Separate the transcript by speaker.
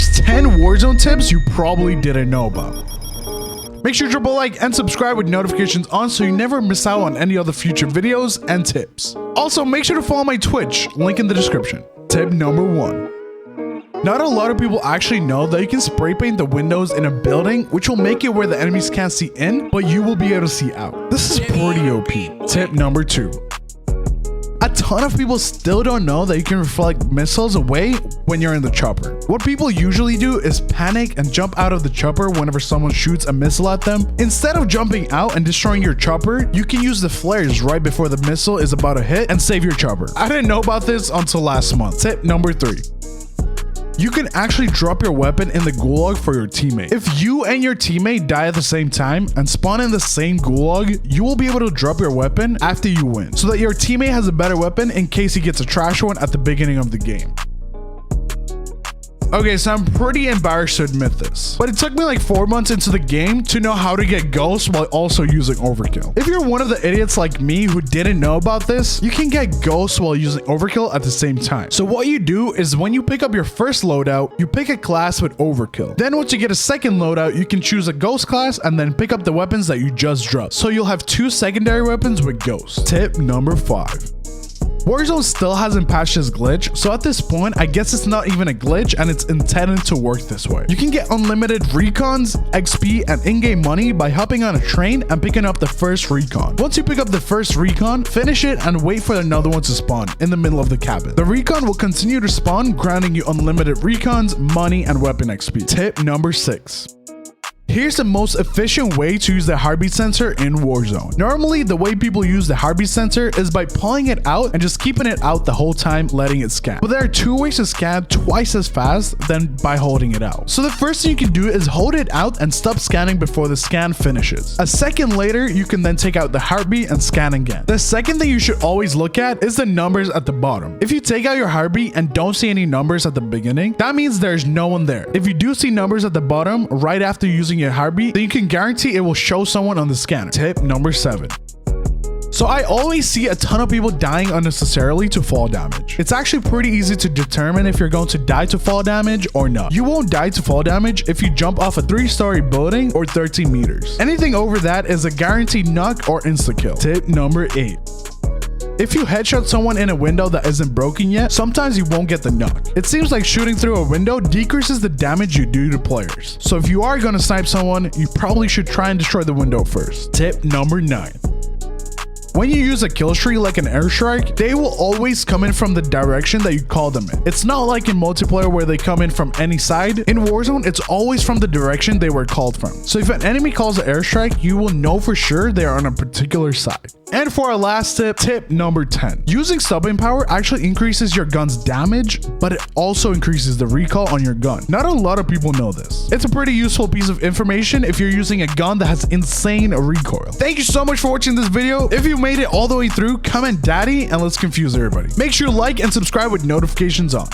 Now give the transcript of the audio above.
Speaker 1: Here's 10 Warzone tips you probably didn't know about. Make sure to drop a like and subscribe with notifications on so you never miss out on any other future videos and tips. Also, make sure to follow my Twitch, link in the description. Tip number 1. Not a lot of people actually know that you can spray paint the windows in a building, which will make it where the enemies can't see in, but you will be able to see out. This is pretty OP. Tip number 2. A ton of people still don't know that you can reflect missiles away when you're in the chopper. What people usually do is panic and jump out of the chopper whenever someone shoots a missile at them. Instead of jumping out and destroying your chopper, you can use the flares right before the missile is about to hit and save your chopper. I didn't know about this until last month. Tip number 3. You can actually drop your weapon in the gulag for your teammate. If you and your teammate die at the same time and spawn in the same gulag, you will be able to drop your weapon after you win, so that your teammate has a better weapon in case he gets a trash one at the beginning of the game. Okay, so I'm pretty embarrassed to admit this, but it took me like 4 months into the game to know how to get ghosts while also using overkill. If you're one of the idiots like me who didn't know about this, you can get ghosts while using overkill at the same time. So what you do is when you pick up your first loadout, you pick a class with overkill. Then once you get a second loadout, you can choose a ghost class and then pick up the weapons that you just dropped. So you'll have 2 secondary weapons with ghosts. Tip number 5. Warzone still hasn't patched this glitch, so at this point, I guess it's not even a glitch and it's intended to work this way. You can get unlimited recons, XP, and in-game money by hopping on a train and picking up the first recon. Once you pick up the first recon, finish it and wait for another one to spawn in the middle of the cabin. The recon will continue to spawn, granting you unlimited recons, money, and weapon XP. Tip number 6. Here's the most efficient way to use the heartbeat sensor in Warzone. Normally, the way people use the heartbeat sensor is by pulling it out and just keeping it out the whole time, letting it scan. But there are 2 ways to scan twice as fast than by holding it out. So the first thing you can do is hold it out and stop scanning before the scan finishes. A second later, you can then take out the heartbeat and scan again. The second thing you should always look at is the numbers at the bottom. If you take out your heartbeat and don't see any numbers at the beginning, that means there's no one there. If you do see numbers at the bottom right after using your heartbeat, then you can guarantee it will show someone on the scanner. Tip number 7. So I always see a ton of people dying unnecessarily to fall damage. It's actually pretty easy to determine if you're going to die to fall damage or not. You won't die to fall damage if you jump off a 3-story building or 13 meters. Anything over that is a guaranteed knock or insta-kill. Tip number 8. If you headshot someone in a window that isn't broken yet, sometimes you won't get the knock. It seems like shooting through a window decreases the damage you do to players. So if you are going to snipe someone, you probably should try and destroy the window first. Tip number 9. When you use a kill streak like an airstrike, they will always come in from the direction that you call them in. It's not like in multiplayer where they come in from any side. In Warzone, it's always from the direction they were called from. So if an enemy calls an airstrike, you will know for sure they are on a particular side. And for our last tip, tip number 10. Using sub-aim power actually increases your gun's damage, but it also increases the recoil on your gun. Not a lot of people know this. It's a pretty useful piece of information if you're using a gun that has insane recoil. Thank you so much for watching this video. If you made it all the way through, comment daddy and let's confuse everybody. Make sure to like and subscribe with notifications on.